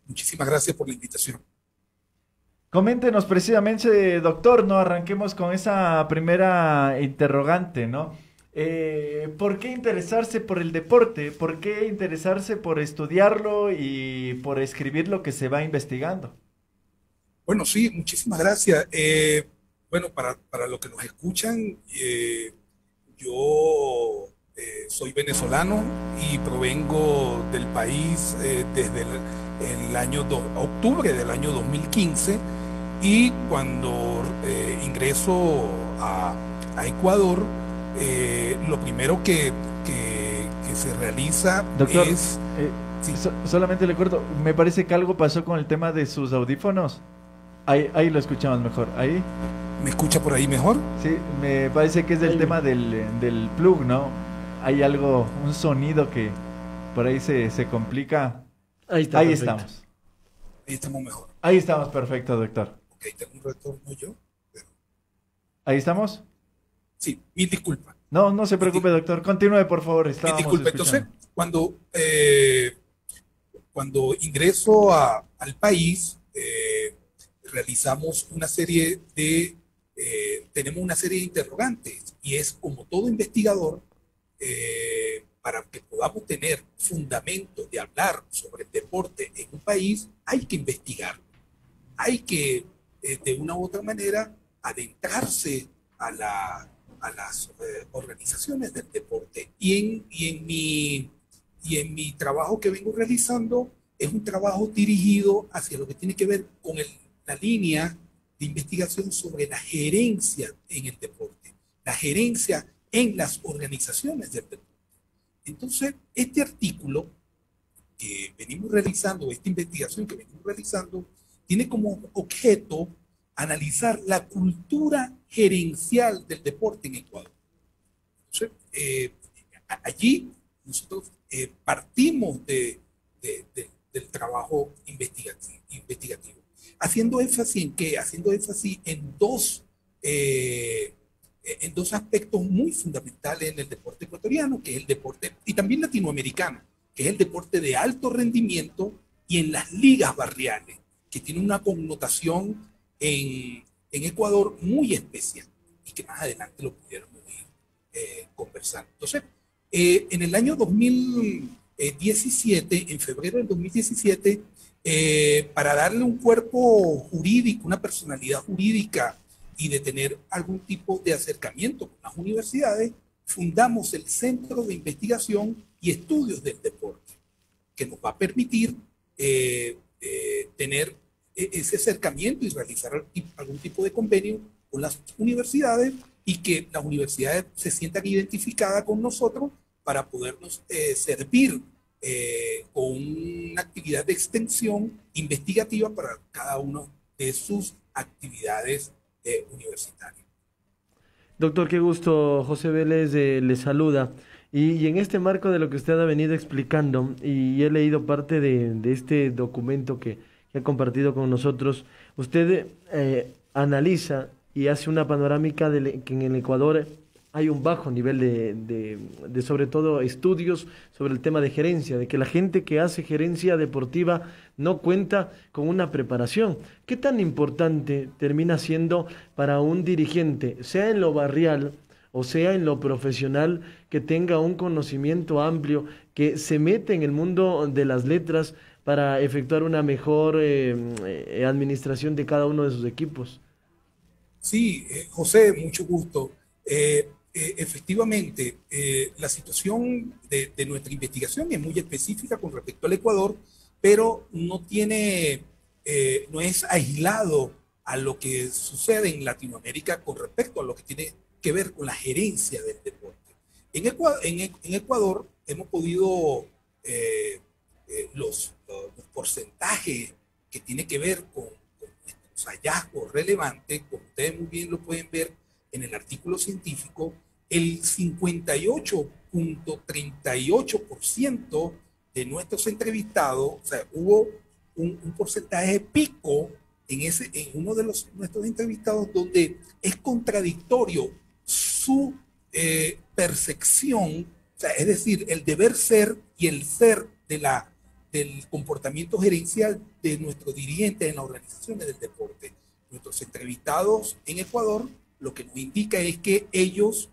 Muchísimas gracias por la invitación. Coméntenos precisamente, doctor, ¿no? Arranquemos con esa primera interrogante, ¿no? ¿Por qué interesarse por el deporte? ¿Por qué interesarse por estudiarlo y por escribir lo que se va investigando? Bueno, sí, muchísimas gracias. Bueno, para los que nos escuchan, yo soy venezolano y provengo del país desde el año octubre del año 2015 y cuando ingreso a Ecuador, lo primero que se realiza Doctor, es, sí, solamente le corto, me parece que algo pasó con el tema de sus audífonos. Ahí lo escuchamos mejor. Ahí. ¿me escucha por ahí mejor? Sí, me parece que es el Ahí, tema del plug, ¿no? Hay algo, un sonido que por ahí se complica. ahí está, Ahí perfecto. estamos. Ahí estamos mejor. Ahí estamos, perfecto, doctor. Ok, tengo un retorno yo, pero ¿Ahí estamos? sí, mil disculpas. No, no se Mil, di- preocupe, doctor. Continúe, por favor. mil Estábamos disculpas. Entonces, escuchando. cuando ingreso al país, realizamos una serie tenemos una serie de interrogantes y es como todo investigador, para que podamos tener fundamentos de hablar sobre el deporte en un país, hay que investigar, hay que de una u otra manera adentrarse a las organizaciones del deporte. Y en mi trabajo que vengo realizando es un trabajo dirigido hacia lo que tiene que ver con la línea de investigación sobre la gerencia en el deporte, la gerencia en las organizaciones del deporte. Entonces, este artículo que venimos realizando, esta investigación que venimos realizando, tiene como objeto analizar la cultura gerencial del deporte en Ecuador. Entonces, allí nosotros partimos del trabajo investigativo, haciendo énfasis en qué, haciendo énfasis en dos aspectos muy fundamentales en el deporte ecuatoriano, que es el deporte, y también latinoamericano, que es el deporte de alto rendimiento y en las ligas barriales, que tiene una connotación en Ecuador muy especial y que más adelante lo pudiéramos ir conversando. Entonces, en el año 2017, en febrero del 2017, para darle un cuerpo jurídico, una personalidad jurídica y de tener algún tipo de acercamiento con las universidades, fundamos el Centro de Investigación y Estudios del Deporte, que nos va a permitir tener ese acercamiento y realizar algún tipo de convenio con las universidades y que las universidades se sientan identificadas con nosotros para podernos servir con una actividad de extensión investigativa para cada una de sus actividades universitarias. Doctor, qué gusto. José Vélez le saluda. Y en este marco de lo que usted ha venido explicando, y he leído parte de este documento que ha compartido con nosotros, usted analiza y hace una panorámica de que en el Ecuador hay un bajo nivel de sobre todo estudios sobre el tema de gerencia, de que la gente que hace gerencia deportiva no cuenta con una preparación. ¿Qué tan importante termina siendo para un dirigente, sea en lo barrial o sea en lo profesional, que tenga un conocimiento amplio, que se mete en el mundo de las letras para efectuar una mejor administración de cada uno de sus equipos? Sí, José, mucho gusto. Efectivamente, la situación de nuestra investigación es muy específica con respecto al Ecuador, pero no es aislado a lo que sucede en Latinoamérica con respecto a lo que tiene que ver con la gerencia del deporte. En Ecuador hemos podido, los porcentajes que tiene que ver con nuestros hallazgos relevantes, como ustedes muy bien lo pueden ver en el artículo científico, el 58.38% de nuestros entrevistados, o sea, hubo un porcentaje pico en uno de nuestros entrevistados donde es contradictorio su percepción, o sea, es decir, el deber ser y el ser del comportamiento gerencial de nuestros dirigentes en las organizaciones del deporte. Nuestros entrevistados en Ecuador lo que nos indica es que ellos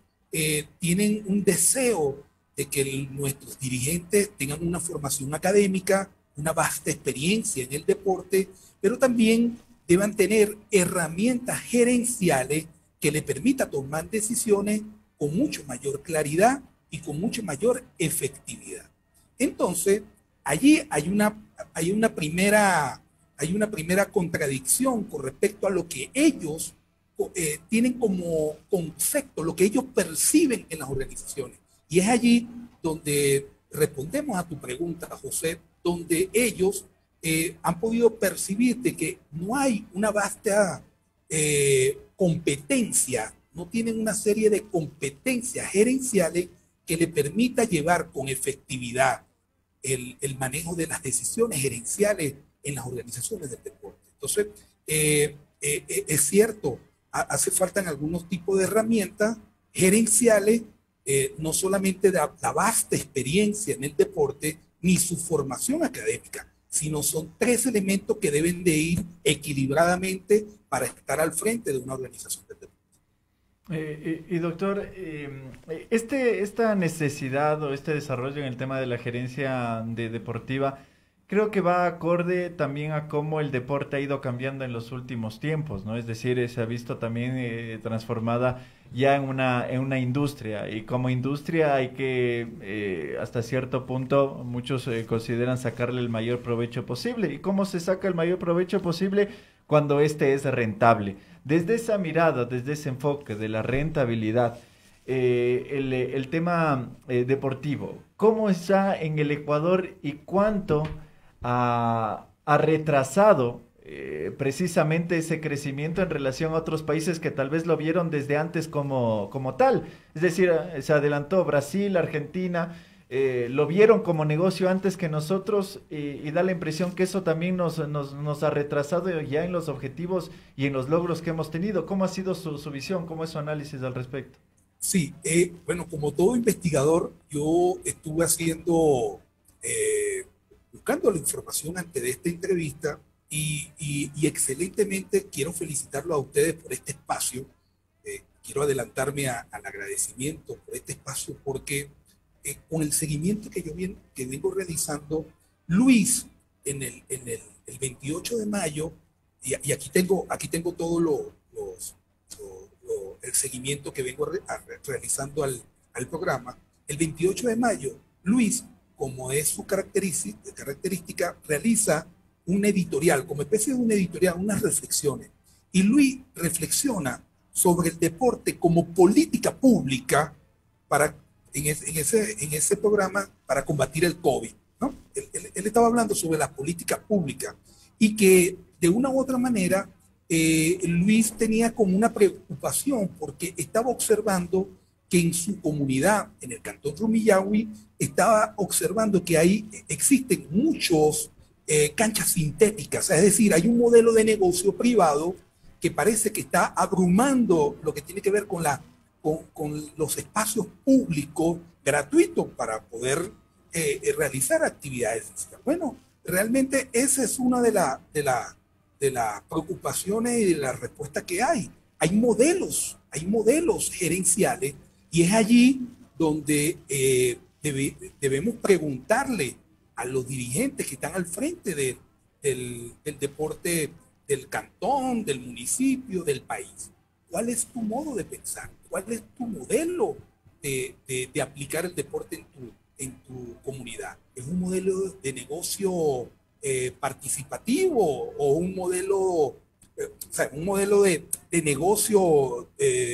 tienen un deseo de que nuestros dirigentes tengan una formación académica, una vasta experiencia en el deporte, pero también deban tener herramientas gerenciales que le permitan tomar decisiones con mucho mayor claridad y con mucha mayor efectividad. Entonces, allí hay una primera contradicción con respecto a lo que ellos tienen como concepto, lo que ellos perciben en las organizaciones. Y es allí donde respondemos a tu pregunta, José, donde ellos han podido percibir de que no hay una vasta competencia, no tienen una serie de competencias gerenciales que le permita llevar con efectividad el manejo de las decisiones gerenciales en las organizaciones del deporte. Entonces, es cierto, hace falta en algunos tipos de herramientas gerenciales, no solamente de la vasta experiencia en el deporte, ni su formación académica, sino son tres elementos que deben de ir equilibradamente para estar al frente de una organización del deporte. Y doctor, esta necesidad o este desarrollo en el tema de la gerencia deportiva, creo que va acorde también a cómo el deporte ha ido cambiando en los últimos tiempos, ¿no? Es decir, se ha visto también transformada ya en una industria, y como industria hay que, hasta cierto punto, muchos consideran sacarle el mayor provecho posible. ¿Y cómo se saca el mayor provecho posible? Cuando este es rentable. Desde esa mirada, desde ese enfoque de la rentabilidad, el tema deportivo, ¿cómo está en el Ecuador y cuánto ha retrasado precisamente ese crecimiento en relación a otros países que tal vez lo vieron desde antes como tal? Es decir, se adelantó Brasil, Argentina, lo vieron como negocio antes que nosotros, y da la impresión que eso también nos ha retrasado ya en los objetivos y en los logros que hemos tenido. ¿Cómo ha sido su visión? ¿Cómo es su análisis al respecto? Sí, bueno, como todo investigador, yo estuve buscando la información antes de esta entrevista y excelentemente quiero felicitarlo a ustedes por este espacio. Quiero adelantarme al agradecimiento por este espacio porque con el seguimiento que vengo realizando, Luis, el 28 de mayo, y aquí tengo todo el seguimiento que vengo realizando al programa. El 28 de mayo, Luis, como es su característica, realiza un editorial, como especie de un editorial, unas reflexiones. Y Luis reflexiona sobre el deporte como política pública en ese programa para combatir el COVID, ¿no? Él estaba hablando sobre la política pública y que de una u otra manera Luis tenía como una preocupación porque estaba observando que en su comunidad, en el cantón Rumiñahui, estaba observando que existen muchos canchas sintéticas, es decir, hay un modelo de negocio privado que parece que está abrumando lo que tiene que ver con los espacios públicos gratuitos para poder realizar actividades físicas. Bueno, realmente esa es una de las preocupaciones y de las respuestas que hay. Hay modelos gerenciales y es allí donde debemos preguntarle a los dirigentes que están al frente del deporte del cantón, del municipio, del país. ¿Cuál es tu modo de pensar? ¿Cuál es tu modelo de aplicar el deporte en tu comunidad? ¿Es un modelo de negocio participativo o un modelo de negocio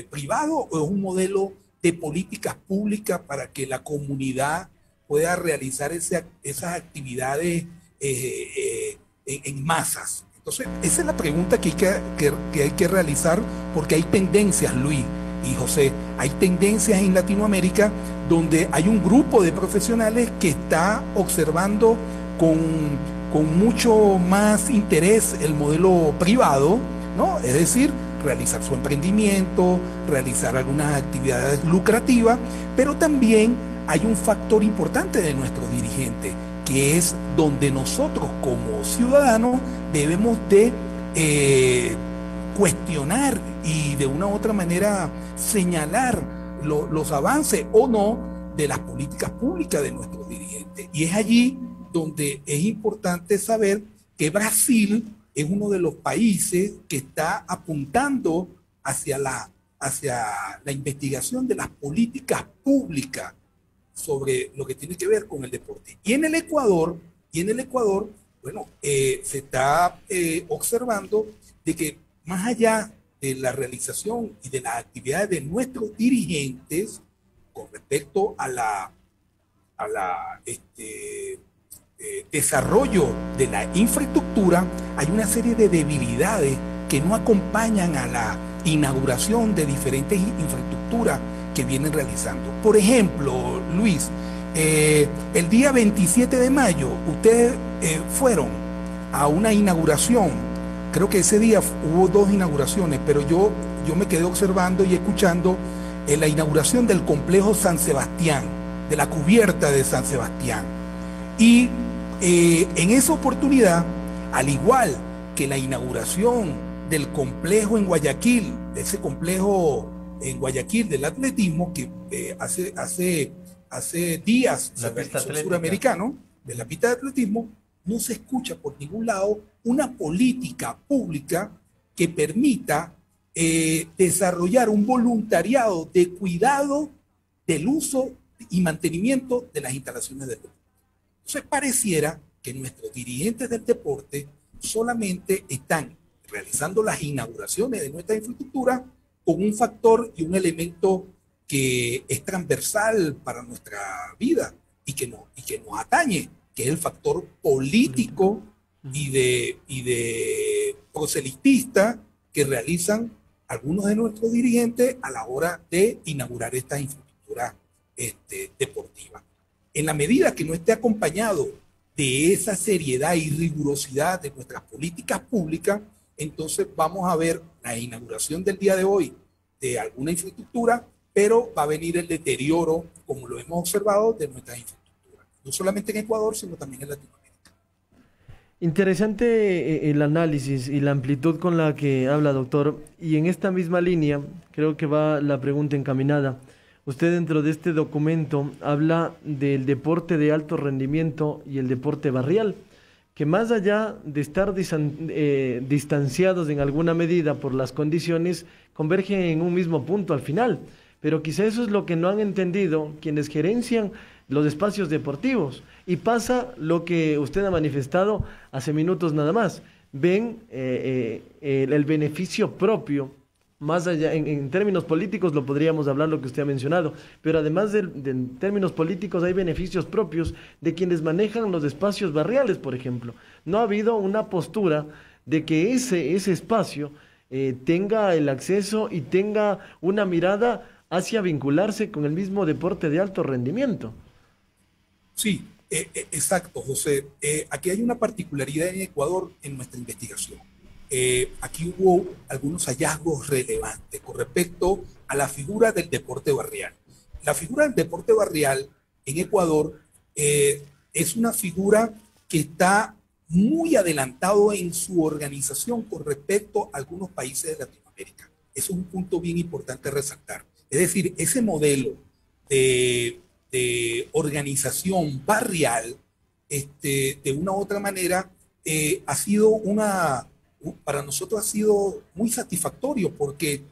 privado, o es un modelo de políticas públicas para que la comunidad pueda realizar esas actividades en masas? Entonces, esa es la pregunta que hay que realizar, porque hay tendencias, Luis y José, hay tendencias en Latinoamérica donde hay un grupo de profesionales que está observando con mucho más interés el modelo privado, ¿no? Es decir, realizar su emprendimiento, realizar algunas actividades lucrativas, pero también hay un factor importante de nuestros dirigentes que es donde nosotros como ciudadanos debemos de cuestionar y de una u otra manera señalar los avances o no de las políticas públicas de nuestros dirigentes. Y es allí donde es importante saber que Brasil es uno de los países que está apuntando hacia la investigación de las políticas públicas sobre lo que tiene que ver con el deporte. Y en el Ecuador, bueno, se está observando de que más allá de la realización y de las actividades de nuestros dirigentes con respecto a desarrollo de la infraestructura, hay una serie de debilidades que no acompañan a la inauguración de diferentes infraestructuras que vienen realizando. Por ejemplo, Luis, el día 27 de mayo ustedes fueron a una inauguración. Creo que ese día hubo 2 inauguraciones, pero yo me quedé observando y escuchando la inauguración del complejo San Sebastián, de la cubierta de San Sebastián. Y en esa oportunidad, al igual que la inauguración del complejo en Guayaquil, de ese complejo en Guayaquil del atletismo, que hace días se realizó el suramericano, de la pista de atletismo, no se escucha por ningún lado una política pública que permita desarrollar un voluntariado de cuidado del uso y mantenimiento de las instalaciones del deporte. Entonces pareciera que nuestros dirigentes del deporte solamente están realizando las inauguraciones de nuestra infraestructura con un factor y un elemento que es transversal para nuestra vida y que nos atañe, que es el factor político y de proselitista que realizan algunos de nuestros dirigentes a la hora de inaugurar esta infraestructura deportiva. En la medida que no esté acompañado de esa seriedad y rigurosidad de nuestras políticas públicas, entonces vamos a ver la inauguración del día de hoy de alguna infraestructura, pero va a venir el deterioro, como lo hemos observado, de nuestras infraestructuras. No solamente en Ecuador, sino también en Latinoamérica. Interesante el análisis y la amplitud con la que habla, doctor. Y en esta misma línea, creo que va la pregunta encaminada. Usted dentro de este documento habla del deporte de alto rendimiento y el deporte barrial, que más allá de estar distanciados en alguna medida por las condiciones, convergen en un mismo punto al final. Pero quizá eso es lo que no han entendido quienes gerencian los espacios deportivos. Y pasa lo que usted ha manifestado hace minutos nada más. Ven el beneficio propio, más allá, en términos políticos lo podríamos hablar lo que usted ha mencionado, pero además de términos políticos hay beneficios propios de quienes manejan los espacios barriales, por ejemplo. No ha habido una postura de que ese espacio tenga el acceso y tenga una mirada hacia vincularse con el mismo deporte de alto rendimiento. Sí, exacto, José. Aquí hay una particularidad en Ecuador en nuestra investigación. Aquí hubo algunos hallazgos relevantes con respecto a la figura del deporte barrial. La figura del deporte barrial en Ecuador es una figura que está muy adelantado en su organización con respecto a algunos países de Latinoamérica. Eso es un punto bien importante a resaltar. Es decir, ese modelo de organización barrial, de una u otra manera, ha sido para nosotros ha sido muy satisfactorio porque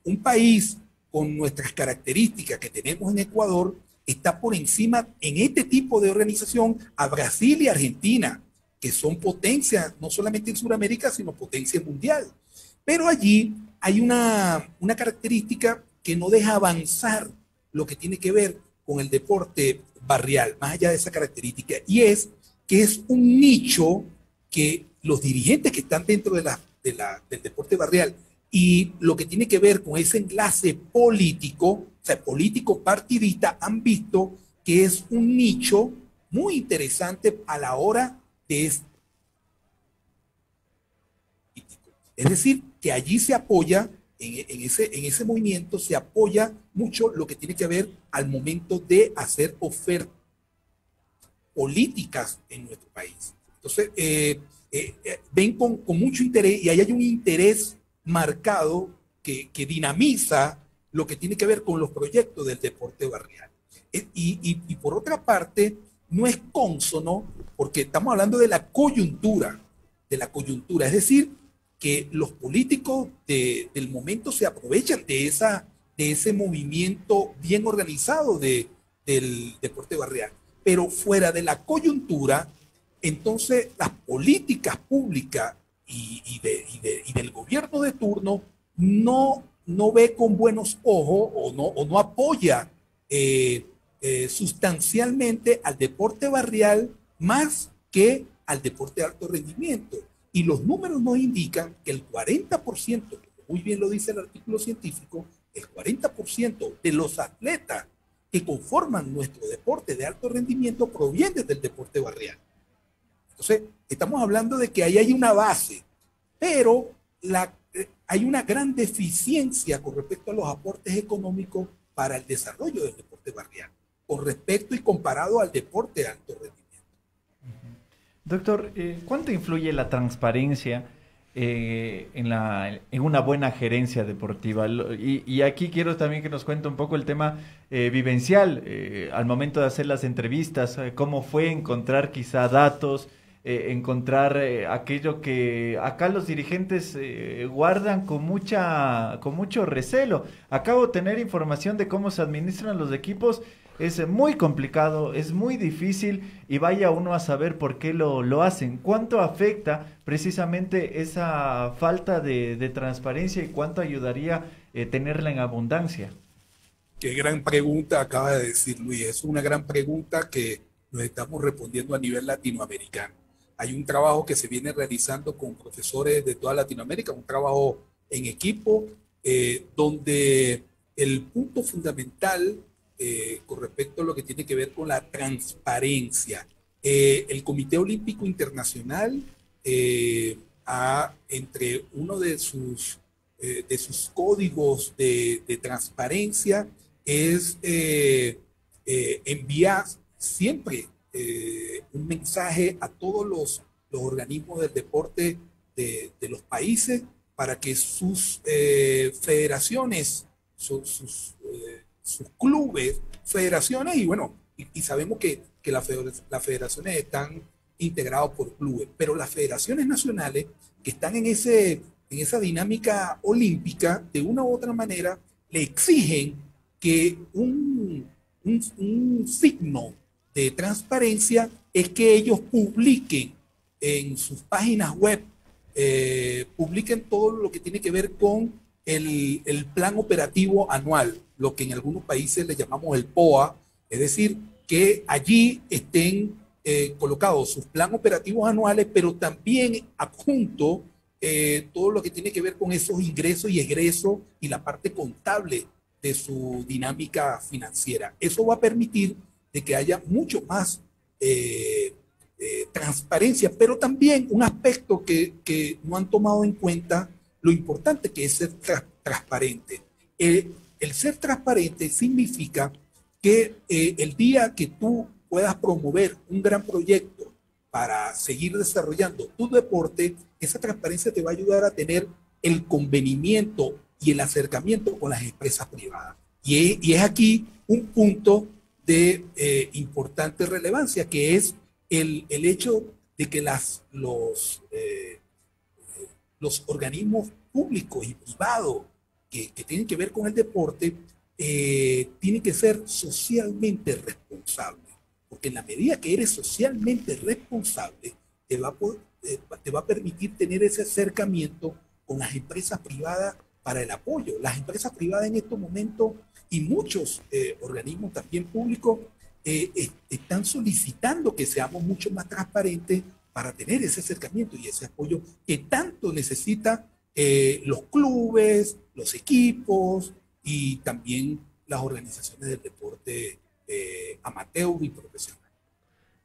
un país con nuestras características que tenemos en Ecuador está por encima en este tipo de organización a Brasil y Argentina, que son potencias no solamente en Sudamérica, sino potencia mundial. Pero allí hay una característica que no deja avanzar lo que tiene que ver con el deporte barrial, más allá de esa característica, y es que es un nicho que los dirigentes que están dentro del deporte barrial y lo que tiene que ver con ese enlace político, o sea, político partidista, han visto que es un nicho muy interesante a la hora de es decir, que allí se apoya, en ese movimiento se apoya mucho lo que tiene que ver al momento de hacer oferta políticas en nuestro país. Entonces, ven con mucho interés y ahí hay un interés marcado que dinamiza lo que tiene que ver con los proyectos del deporte barrial. Y por otra parte, no es cónsono porque estamos hablando de la coyuntura, es decir, que los políticos del momento se aprovechan de ese movimiento bien organizado del deporte barrial. Pero fuera de la coyuntura, entonces las políticas públicas y del gobierno de turno no ve con buenos ojos o no apoya sustancialmente al deporte barrial más que al deporte de alto rendimiento. Y los números nos indican que el 40%, muy bien lo dice el artículo científico, el 40% de los atletas que conforman nuestro deporte de alto rendimiento provienen del deporte barrial. Entonces, estamos hablando de que ahí hay una base, pero hay una gran deficiencia con respecto a los aportes económicos para el desarrollo del deporte barrial, con respecto y comparado al deporte de alto rendimiento. Doctor, ¿cuánto influye la transparencia en una buena gerencia deportiva? Y aquí quiero también que nos cuente un poco el tema vivencial, al momento de hacer las entrevistas, cómo fue encontrar quizá datos, encontrar aquello que acá los dirigentes guardan con mucho recelo. Acabo de tener información de cómo se administran los equipos. Es muy complicado, es muy difícil y vaya uno a saber por qué lo hacen. ¿Cuánto afecta precisamente esa falta de transparencia y cuánto ayudaría tenerla en abundancia? Qué gran pregunta acaba de decir Luis. Es una gran pregunta que nos estamos respondiendo a nivel latinoamericano. Hay un trabajo que se viene realizando con profesores de toda Latinoamérica, un trabajo en equipo, donde el punto fundamental con respecto a lo que tiene que ver con la transparencia. El Comité Olímpico Internacional entre uno de sus códigos de transparencia es enviar siempre un mensaje a todos los organismos del deporte de los países para que sus federaciones, sus clubes, federaciones, y bueno, y sabemos que las federaciones están integradas por clubes, pero las federaciones nacionales que están en esa dinámica olímpica, de una u otra manera, le exigen que un signo de transparencia es que ellos publiquen en sus páginas web, publiquen todo lo que tiene que ver con el plan operativo anual, lo que en algunos países le llamamos el POA, es decir, que allí estén colocados sus planes operativos anuales, pero también adjunto todo lo que tiene que ver con esos ingresos y egresos y la parte contable de su dinámica financiera. Eso va a permitir de que haya mucho más transparencia, pero también un aspecto que no han tomado en cuenta, lo importante que es ser transparente. El ser transparente significa que el día que tú puedas promover un gran proyecto para seguir desarrollando tu deporte, esa transparencia te va a ayudar a tener el convenimiento y el acercamiento con las empresas privadas. Y es aquí un punto de importante relevancia, que es el hecho de que los organismos públicos y privados que tienen que ver con el deporte tienen que ser socialmente responsables, porque en la medida que eres socialmente responsable te va a permitir tener ese acercamiento con las empresas privadas para el apoyo. Las empresas privadas en estos momentos y muchos organismos también públicos están solicitando que seamos mucho más transparentes para tener ese acercamiento y ese apoyo que tanto necesitan los clubes, los equipos y también las organizaciones del deporte amateur y profesional.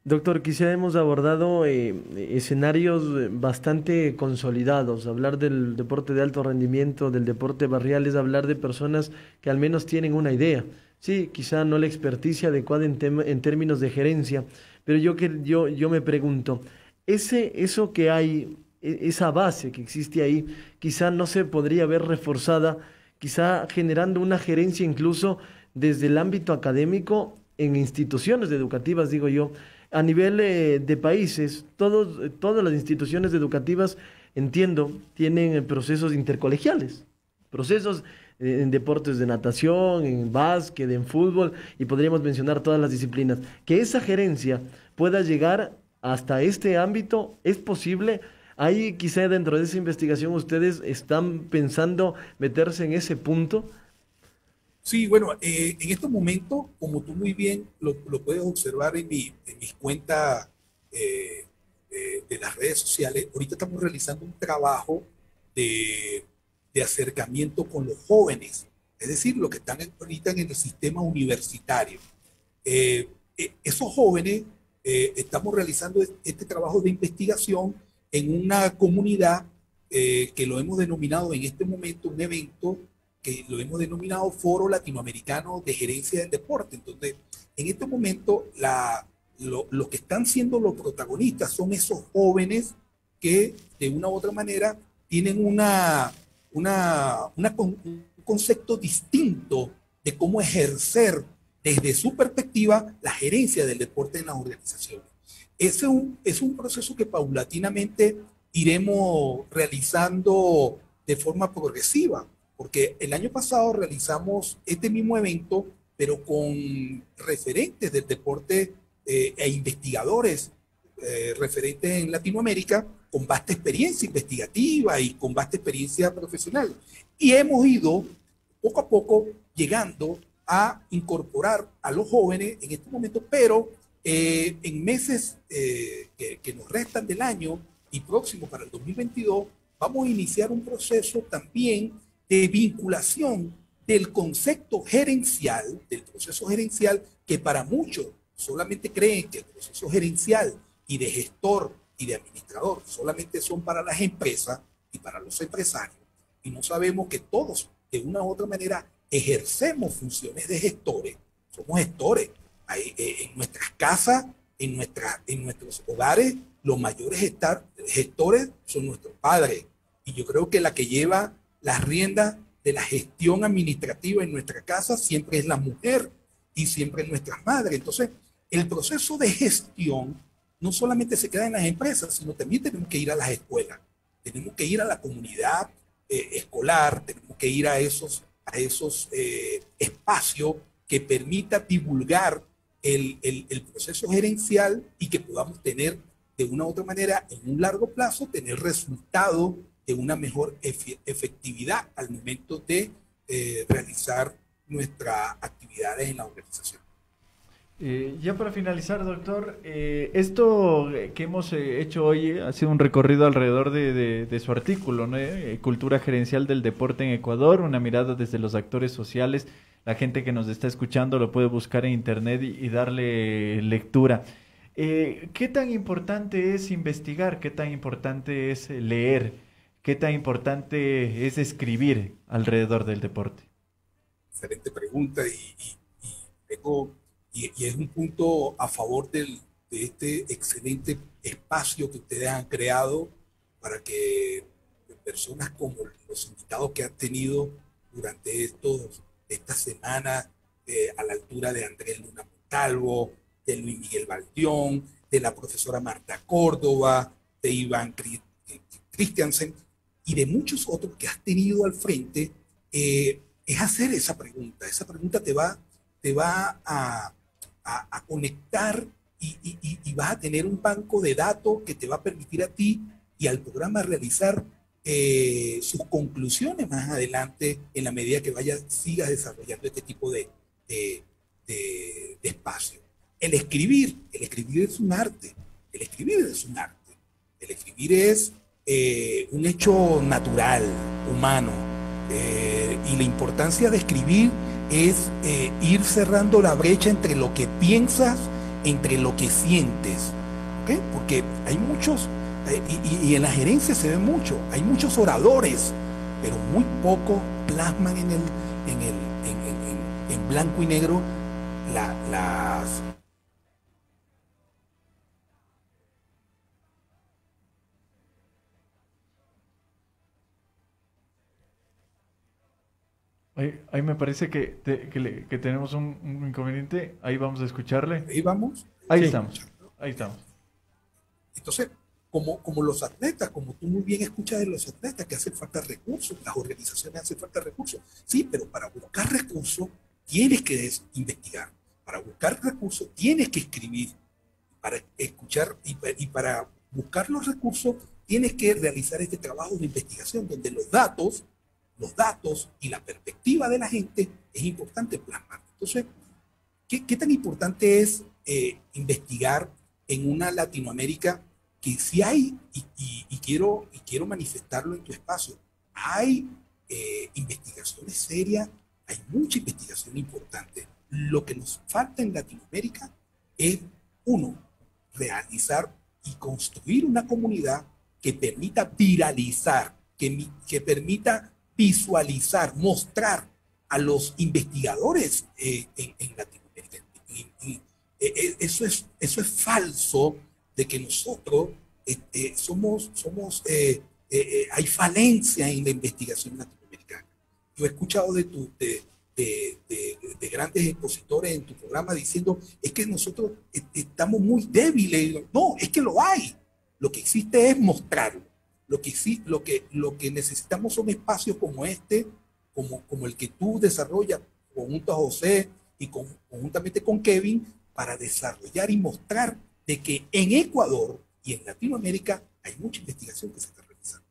Doctor, quizá hemos abordado escenarios bastante consolidados. Hablar del deporte de alto rendimiento, del deporte barrial, es hablar de personas que al menos tienen una idea. Sí, quizá no la experticia adecuada en términos de gerencia, Pero yo me pregunto, eso que hay, esa base que existe ahí, quizá no se podría ver reforzada, quizá generando una gerencia incluso desde el ámbito académico en instituciones educativas, digo yo, a nivel de países, todas las instituciones educativas, entiendo, tienen procesos intercolegiales, procesos en deportes de natación, en básquet, en fútbol, y podríamos mencionar todas las disciplinas. Que esa gerencia pueda llegar hasta este ámbito, ¿es posible? Ahí quizá dentro de esa investigación ustedes están pensando meterse en ese punto. Sí, bueno, en estos momentos, como tú muy bien lo puedes observar en mis cuentas de las redes sociales, ahorita estamos realizando un trabajo de, de acercamiento con los jóvenes, es decir, los que están ahorita en el sistema universitario. Esos jóvenes, estamos realizando este trabajo de investigación en una comunidad que lo hemos denominado en este momento un evento que lo hemos denominado Foro Latinoamericano de Gerencia del Deporte. Entonces, en este momento, lo que están siendo los protagonistas son esos jóvenes que de una u otra manera tienen un concepto distinto de cómo ejercer desde su perspectiva la gerencia del deporte en las organizaciones. Es un proceso que paulatinamente iremos realizando de forma progresiva, porque el año pasado realizamos este mismo evento, pero con referentes del deporte e investigadores referentes en Latinoamérica, con vasta experiencia investigativa y con vasta experiencia profesional. Y hemos ido poco a poco llegando a incorporar a los jóvenes en este momento, pero en meses que nos restan del año y próximo para el 2022, vamos a iniciar un proceso también de vinculación del concepto gerencial, del proceso gerencial, que para muchos solamente creen que el proceso gerencial y de gestor y de administrador solamente son para las empresas y para los empresarios, y no sabemos que todos de una u otra manera ejercemos funciones de gestores. Somos gestores en nuestras casas, en nuestros hogares. Los mayores gestores son nuestros padres, y yo creo que la que lleva las riendas de la gestión administrativa en nuestra casa siempre es la mujer y siempre es nuestras madres. Entonces, el proceso de gestión no solamente se queda en las empresas, sino también tenemos que ir a las escuelas, tenemos que ir a la comunidad escolar, tenemos que ir a esos espacios que permita divulgar el proceso gerencial y que podamos tener de una u otra manera en un largo plazo tener resultados de una mejor efectividad al momento de realizar nuestras actividades en la organización. Ya para finalizar, doctor, esto que hemos hecho hoy ha sido un recorrido alrededor de su artículo, ¿no? Cultura gerencial del deporte en Ecuador, una mirada desde los actores sociales. La gente que nos está escuchando lo puede buscar en internet y darle lectura. ¿Qué tan importante es investigar? ¿Qué tan importante es leer? ¿Qué tan importante es escribir alrededor del deporte? Excelente pregunta y es un punto a favor de este excelente espacio que ustedes han creado para que personas como los invitados que han tenido durante esta semana, a la altura de Andrés Luna Montalvo, de Luis Miguel Baldión, de la profesora Marta Córdoba, de Iván Christiansen y de muchos otros que has tenido al frente, es hacer esa pregunta. Esa pregunta te va a conectar y vas a tener un banco de datos que te va a permitir a ti y al programa realizar sus conclusiones más adelante en la medida que sigas desarrollando este tipo de espacio. El escribir es un arte. El escribir es un arte. El escribir es un hecho natural, humano. Y la importancia de escribir es ir cerrando la brecha entre lo que piensas, entre lo que sientes. ¿Okay? Porque hay muchos, y en la gerencia se ve mucho, hay muchos oradores, pero muy pocos plasman en blanco y negro Ahí me parece que tenemos un inconveniente. Ahí vamos a escucharle. Ahí vamos. Ahí Sí. estamos. Ahí estamos. Entonces, como los atletas, como tú muy bien escuchas de los atletas, que hacen falta recursos, las organizaciones hacen falta recursos. Sí, pero para buscar recursos tienes que investigar. Para buscar recursos tienes que escribir. Para escuchar y para buscar los recursos tienes que realizar este trabajo de investigación donde los datos y la perspectiva de la gente es importante plasmar. Entonces, ¿qué tan importante es investigar en una Latinoamérica que sí hay, y quiero manifestarlo en tu espacio, hay investigaciones serias, hay mucha investigación importante. Lo que nos falta en Latinoamérica es, uno, realizar y construir una comunidad que permita viralizar, que permita visualizar, mostrar a los investigadores en Latinoamérica. Eso es falso, de que nosotros hay falencia en la investigación latinoamericana. Yo he escuchado de grandes expositores en tu programa diciendo, es que nosotros estamos muy débiles. No, es que lo hay. Lo que existe es mostrarlo. Lo que necesitamos son espacios como este, como el que tú desarrollas junto a José y conjuntamente con Kevin, para desarrollar y mostrar de que en Ecuador y en Latinoamérica hay mucha investigación que se está realizando.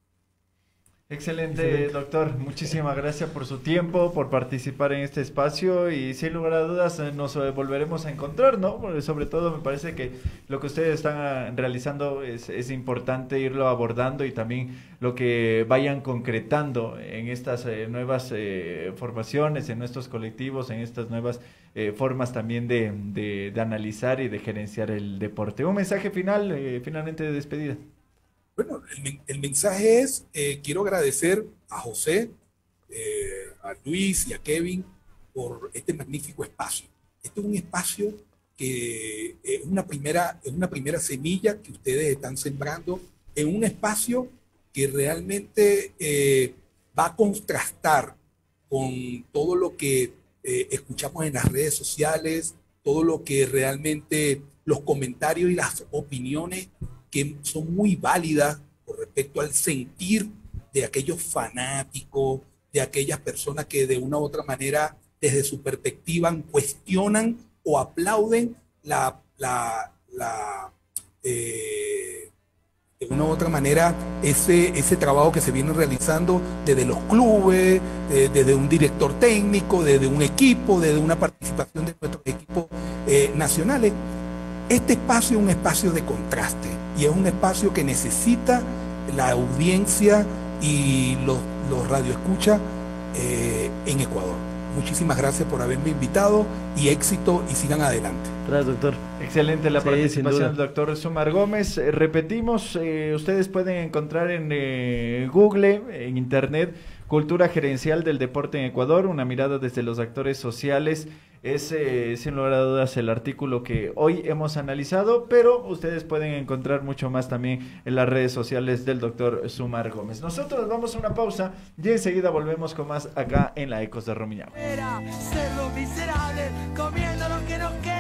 Excelente, doctor. Muchísimas gracias por su tiempo, por participar en este espacio y sin lugar a dudas nos volveremos a encontrar, ¿no? Porque sobre todo me parece que lo que ustedes están realizando es importante irlo abordando y también lo que vayan concretando en estas nuevas formaciones, en nuestros colectivos, en estas nuevas formas también de analizar y de gerenciar el deporte. Un mensaje final, finalmente de despedida. Bueno, el mensaje es, quiero agradecer a José, a Luis y a Kevin por este magnífico espacio. Este es un espacio que es una primera semilla que ustedes están sembrando en un espacio que realmente va a contrastar con todo lo que escuchamos en las redes sociales, todo lo que realmente los comentarios y las opiniones que son muy válidas con respecto al sentir de aquellos fanáticos, de aquellas personas que de una u otra manera, desde su perspectiva, cuestionan o aplauden de una u otra manera ese trabajo que se viene realizando desde los clubes, desde un director técnico, desde un equipo, desde una participación de nuestros equipos nacionales. Este espacio es un espacio de contraste y es un espacio que necesita la audiencia y los radioescuchas en Ecuador. Muchísimas gracias por haberme invitado y éxito y sigan adelante. Gracias, doctor. Excelente la Sí, participación del doctor Sumar Gómez. Repetimos, ustedes pueden encontrar en Google, en Internet, Cultura Gerencial del Deporte en Ecuador, una mirada desde los actores sociales. Es, sin lugar a dudas, el artículo que hoy hemos analizado, pero ustedes pueden encontrar mucho más también en las redes sociales del doctor Sumar Gómez. Nosotros vamos a una pausa y enseguida volvemos con más acá en la Ecos de Romiñahui. Era cerdo miserable, comiendo lo que nos queda.